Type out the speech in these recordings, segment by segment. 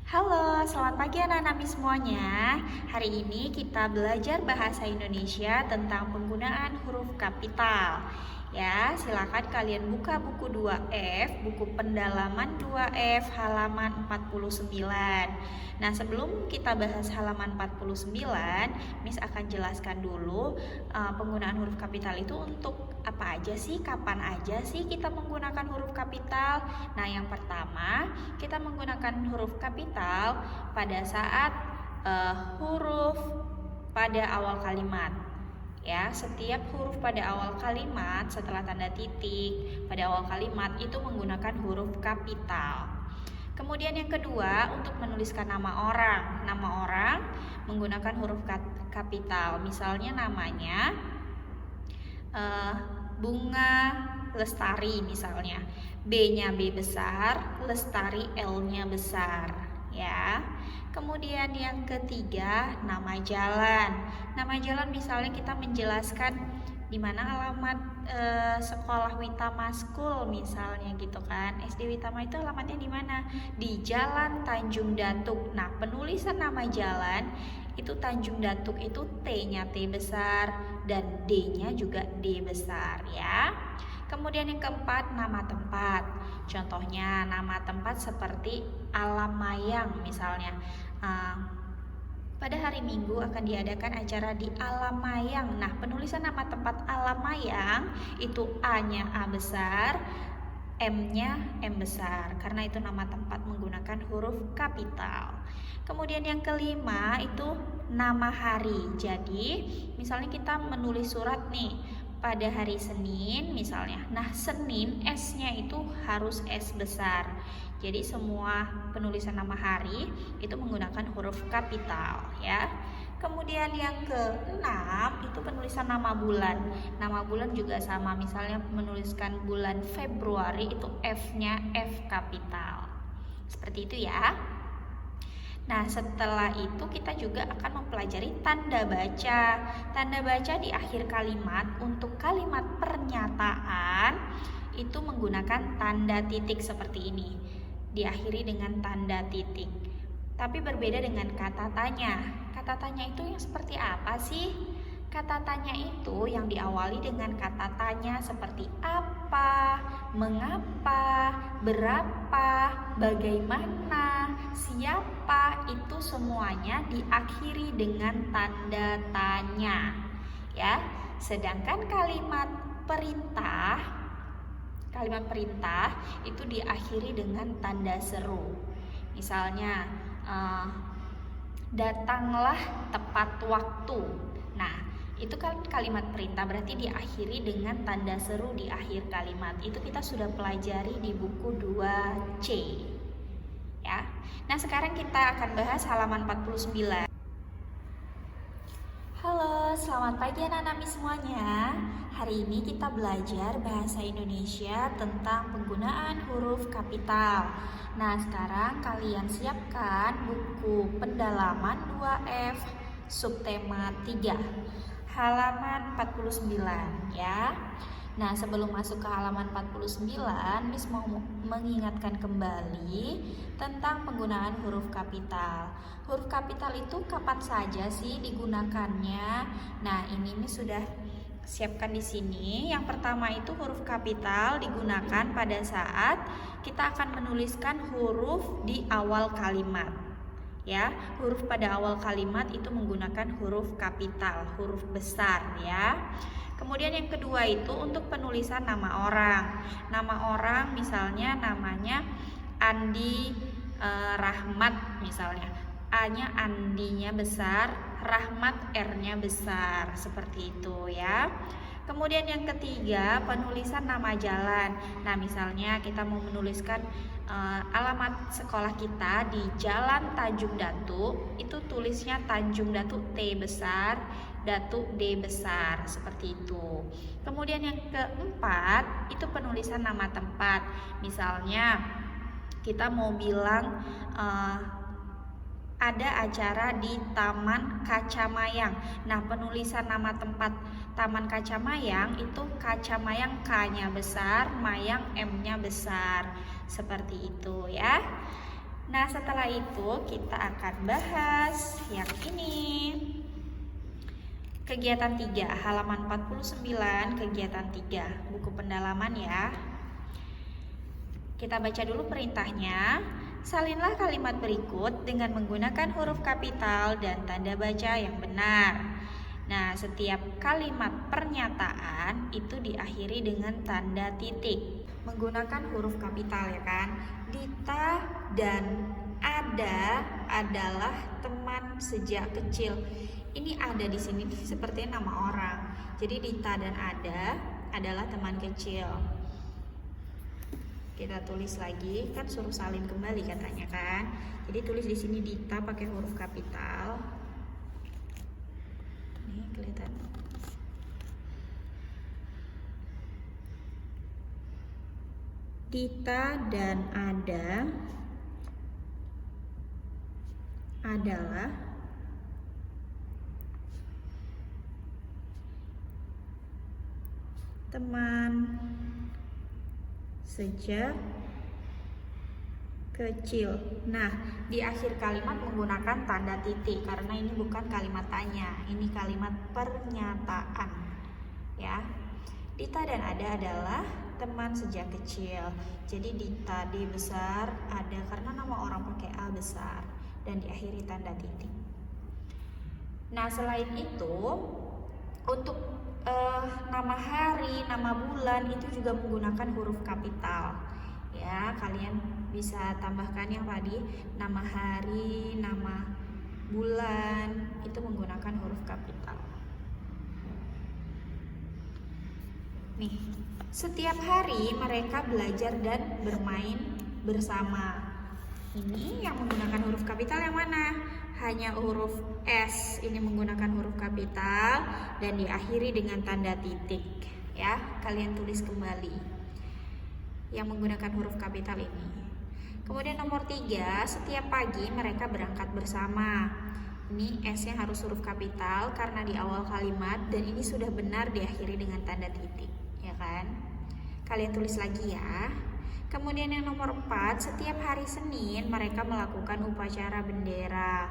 Halo, selamat pagi anak-anak semuanya. Hari ini kita belajar bahasa Indonesia tentang penggunaan huruf kapital. Ya, silakan kalian buka buku 2F, buku pendalaman 2F halaman 49. Nah, sebelum kita bahas halaman 49, Miss akan jelaskan dulu penggunaan huruf kapital itu untuk apa aja sih, kapan aja sih kita menggunakan huruf kapital. Nah, yang pertama, kita menggunakan huruf kapital pada saat huruf pada awal kalimat. Ya, setiap huruf pada awal kalimat setelah tanda titik pada awal kalimat itu menggunakan huruf kapital. Kemudian yang kedua, untuk menuliskan nama orang. Nama orang menggunakan huruf kapital. Misalnya namanya Bunga Lestari misalnya. B-nya B besar, Lestari L-nya besar, ya. Kemudian yang ketiga, nama jalan. Nama jalan misalnya kita menjelaskan di mana alamat sekolah Witama School misalnya gitu kan. SD Witama itu alamatnya di mana? Di Jalan Tanjung Datuk. Nah, penulisan nama jalan itu Tanjung Datuk itu T-nya T besar dan D-nya juga D besar, ya. Kemudian yang keempat, nama tempat. Contohnya nama tempat seperti Alam Mayang misalnya. Pada hari Minggu akan diadakan acara di Alam Mayang. Nah, penulisan nama tempat Alam Mayang itu A-nya A besar, M-nya M besar, karena itu nama tempat menggunakan huruf kapital. Kemudian yang kelima itu nama hari. Jadi, misalnya kita menulis surat nih pada hari Senin misalnya. Nah, Senin S-nya itu harus S besar. Jadi semua penulisan nama hari itu menggunakan huruf kapital, ya. Kemudian yang keenam itu penulisan nama bulan. Nama bulan juga sama, misalnya menuliskan bulan Februari itu F-nya F kapital. Seperti itu ya. Nah, setelah itu kita juga akan mempelajari tanda baca. Tanda baca di akhir kalimat untuk kalimat pernyataan itu menggunakan tanda titik seperti ini. Diakhiri dengan tanda titik. Tapi berbeda dengan kata tanya. Kata tanya itu yang seperti apa sih? Kata tanya itu yang diawali dengan kata tanya seperti apa, mengapa, berapa, bagaimana, siapa, itu semuanya diakhiri dengan tanda tanya, ya. Sedangkan kalimat perintah itu diakhiri dengan tanda seru. Misalnya datanglah tepat waktu. Nah, itu kan kalimat perintah, berarti diakhiri dengan tanda seru di akhir kalimat. Itu kita sudah pelajari di buku 2C, ya. Nah, sekarang kita akan bahas halaman 49. Halo, selamat pagi anak-anak semuanya. Hari ini kita belajar bahasa Indonesia tentang penggunaan huruf kapital. Nah, sekarang kalian siapkan buku pendalaman 2F subtema 3 halaman 49, ya. Nah, sebelum masuk ke halaman 49, Miss mau mengingatkan kembali tentang penggunaan huruf kapital. Huruf kapital itu kapan saja sih digunakannya? Nah, ini Miss sudah siapkan di sini. Yang pertama itu huruf kapital digunakan pada saat kita akan menuliskan huruf di awal kalimat. Ya, huruf pada awal kalimat itu menggunakan huruf kapital, huruf besar, ya. Kemudian yang kedua itu untuk penulisan nama orang. Nama orang misalnya namanya Andi Rahmat misalnya. A-nya Andinya besar, Rahmat R-nya besar, seperti itu ya. Kemudian yang ketiga, penulisan nama jalan. Nah, misalnya kita mau menuliskan alamat sekolah kita di Jalan Tanjung Datuk, itu tulisnya Tanjung Datuk T besar, Datuk D besar, seperti itu. Kemudian yang keempat, itu penulisan nama tempat. Misalnya kita mau bilang ada acara di Taman Kacamayang. Nah, penulisan nama tempat Taman Kacamayang itu Kacamayang K-nya besar, Mayang M-nya besar. Seperti itu ya. Nah, setelah itu kita akan bahas yang ini. Kegiatan 3, halaman 49, kegiatan 3, buku pendalaman ya. Kita baca dulu perintahnya. Salinlah kalimat berikut dengan menggunakan huruf kapital dan tanda baca yang benar. Nah, setiap kalimat pernyataan itu diakhiri dengan tanda titik. Menggunakan huruf kapital ya kan. Dita dan Ada adalah teman sejak kecil. Ini ada di sini seperti nama orang. Jadi Dita dan Ada adalah teman kecil. Kita tulis lagi, kan suruh salin kembali katanya kan. Jadi tulis di sini Dita pakai huruf kapital. Nih kelihatan. Dita dan Ada adalah teman sejak kecil. Nah, di akhir kalimat menggunakan tanda titik karena ini bukan kalimat tanya, ini kalimat pernyataan. Ya. Dita dan Ada adalah teman sejak kecil. Jadi Dita D besar, Ada karena nama orang pakai A besar dan diakhiri tanda titik. Nah, selain itu untuk nama hari, nama bulan itu juga menggunakan huruf kapital. Ya, kalian bisa tambahkan yang tadi, nama hari, nama bulan itu menggunakan huruf kapital. Nih, setiap hari mereka belajar dan bermain bersama. Ini yang menggunakan huruf kapital yang mana? Hanya huruf S ini menggunakan huruf kapital dan diakhiri dengan tanda titik. Ya, kalian tulis kembali yang menggunakan huruf kapital ini. Kemudian nomor 3, setiap pagi mereka berangkat bersama. Ini S-nya harus huruf kapital karena di awal kalimat dan ini sudah benar diakhiri dengan tanda titik, ya kan? Kalian tulis lagi ya. Kemudian yang nomor 4, setiap hari Senin mereka melakukan upacara bendera.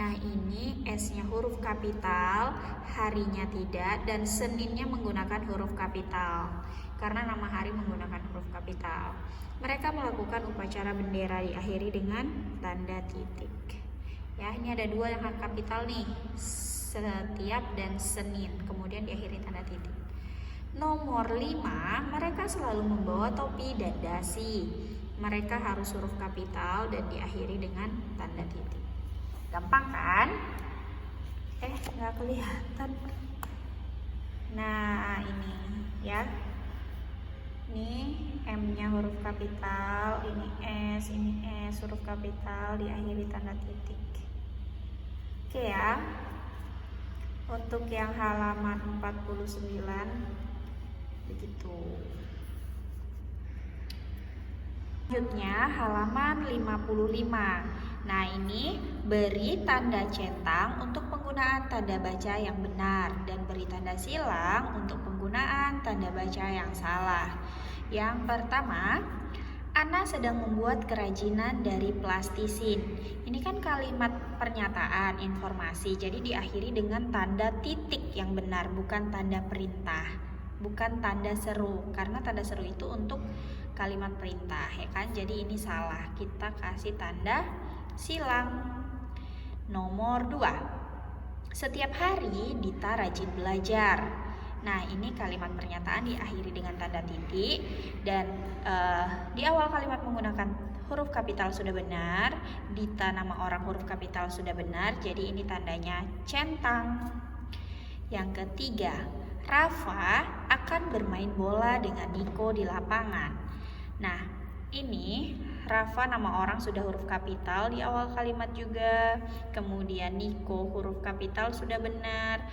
Nah, ini S-nya huruf kapital, harinya tidak, dan Seninnya menggunakan huruf kapital. Karena nama hari menggunakan huruf kapital. Mereka melakukan upacara bendera diakhiri dengan tanda titik. Ya, ini ada 2 yang kapital nih, setiap dan Senin, kemudian diakhiri tanda titik. Nomor 5, mereka selalu membawa topi dan dasi. Mereka harus huruf kapital dan diakhiri dengan tanda titik. Gampang kan? Nggak kelihatan. Nah, ini ya. Ini M-nya huruf kapital, ini S huruf kapital diakhiri tanda titik. Oke ya. Untuk yang halaman 49 begitu. Selanjutnya halaman 55. Nah, ini beri tanda centang untuk penggunaan tanda baca yang benar dan beri tanda silang untuk penggunaan tanda baca yang salah. Yang pertama, Ana sedang membuat kerajinan dari plastisin. Ini kan kalimat pernyataan, informasi, jadi diakhiri dengan tanda titik yang benar, bukan tanda perintah, bukan tanda seru, karena tanda seru itu untuk kalimat perintah, ya kan? Jadi ini salah, kita kasih tanda silang. Nomor 2, setiap hari Dita rajin belajar. Nah, ini kalimat pernyataan diakhiri dengan tanda titik dan di awal kalimat menggunakan huruf kapital sudah benar, Dita nama orang huruf kapital sudah benar, jadi ini tandanya centang. Yang ketiga, Rafa akan bermain bola dengan Niko di lapangan. Nah, ini Rafa nama orang sudah huruf kapital di awal kalimat juga, kemudian Niko huruf kapital sudah benar.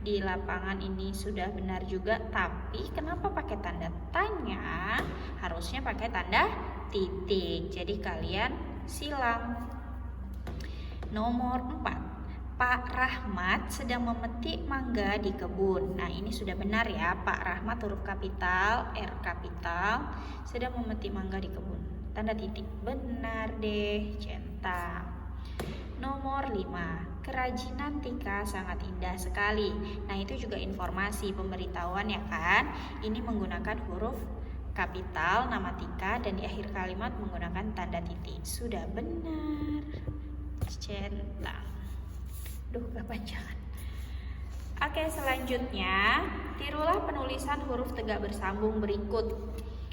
Di lapangan ini sudah benar juga, tapi kenapa pakai tanda tanya? Harusnya pakai tanda titik. Jadi kalian silang. Nomor 4, Pak Rahmat sedang memetik mangga di kebun. Nah, ini sudah benar ya, Pak Rahmat huruf kapital, R kapital, sedang memetik mangga di kebun. Tanda titik, benar deh. cinta. Nomor 5, kerajinan Tika sangat indah sekali. Nah, itu juga informasi pemberitahuan ya kan. Ini menggunakan huruf kapital nama Tika dan di akhir kalimat menggunakan tanda titik. Sudah benar. Centang. Duh, kepanjangan. Oke, selanjutnya tirulah penulisan huruf tegak bersambung berikut.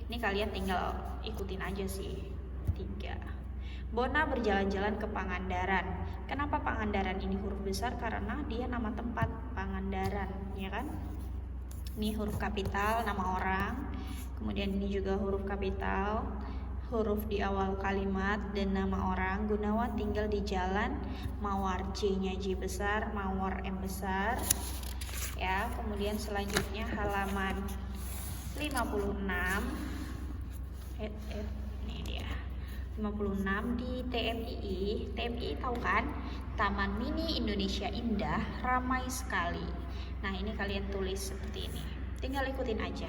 Ini kalian tinggal ikutin aja sih. 3. Bona berjalan-jalan ke Pangandaran. Kenapa Pangandaran ini huruf besar? Karena dia nama tempat, Pangandaran, ya kan? Ini huruf kapital, nama orang. Kemudian ini juga huruf kapital, huruf di awal kalimat dan nama orang. Gunawan tinggal di jalan Mawar, J-nya J besar, Mawar M besar. Ya, kemudian selanjutnya halaman 56. Ini dia. 56 di TMII. TMII tahu kan? Taman Mini Indonesia Indah, ramai sekali. Nah, ini kalian tulis seperti ini. Tinggal ikutin aja.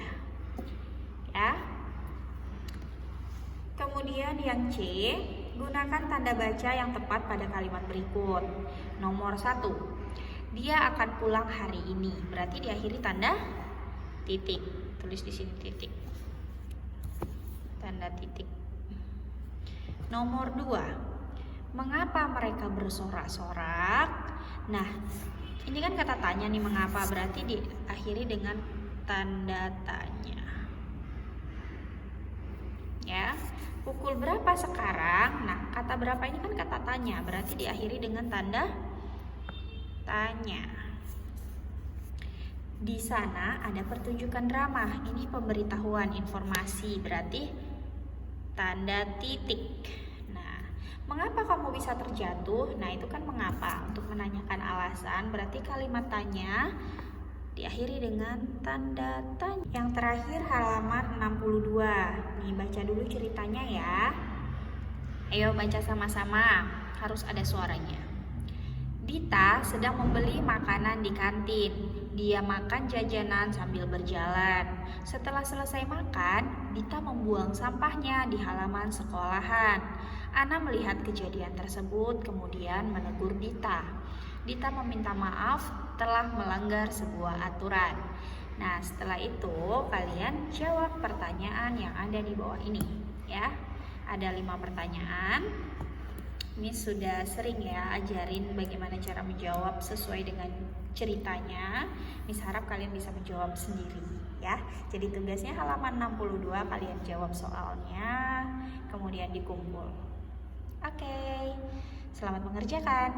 Ya. Kemudian yang C, gunakan tanda baca yang tepat pada kalimat berikut. Nomor 1, dia akan pulang hari ini. Berarti diakhiri tanda titik. Tulis di sini titik. Tanda titik. Nomor 2, mengapa mereka bersorak-sorak? Nah, ini kan kata tanya nih, mengapa, berarti diakhiri dengan tanda tanya. Ya, pukul berapa sekarang? Nah, kata berapa ini kan kata tanya, berarti diakhiri dengan tanda tanya. Di sana ada pertunjukan drama. Ini pemberitahuan, informasi, berarti tanda titik. Nah, mengapa kamu bisa terjatuh? Nah, itu kan mengapa. Untuk menanyakan alasan, berarti kalimat tanya diakhiri dengan tanda tanya. Yang terakhir halaman 62. Nih, baca dulu ceritanya ya. Ayo baca sama-sama, harus ada suaranya. Dita sedang membeli makanan di kantin. Dia makan jajanan sambil berjalan. Setelah selesai makan, Dita membuang sampahnya di halaman sekolahan. Ana melihat kejadian tersebut, kemudian menegur Dita. Dita meminta maaf telah melanggar sebuah aturan. Nah, setelah itu kalian jawab pertanyaan yang ada di bawah ini ya. Ada 5 pertanyaan. Ini sudah sering ya ajarin bagaimana cara menjawab sesuai dengan ceritanya. Miss harap kalian bisa menjawab sendiri ya. Jadi tugasnya halaman 62 kalian jawab soalnya, kemudian dikumpul. Oke, selamat mengerjakan.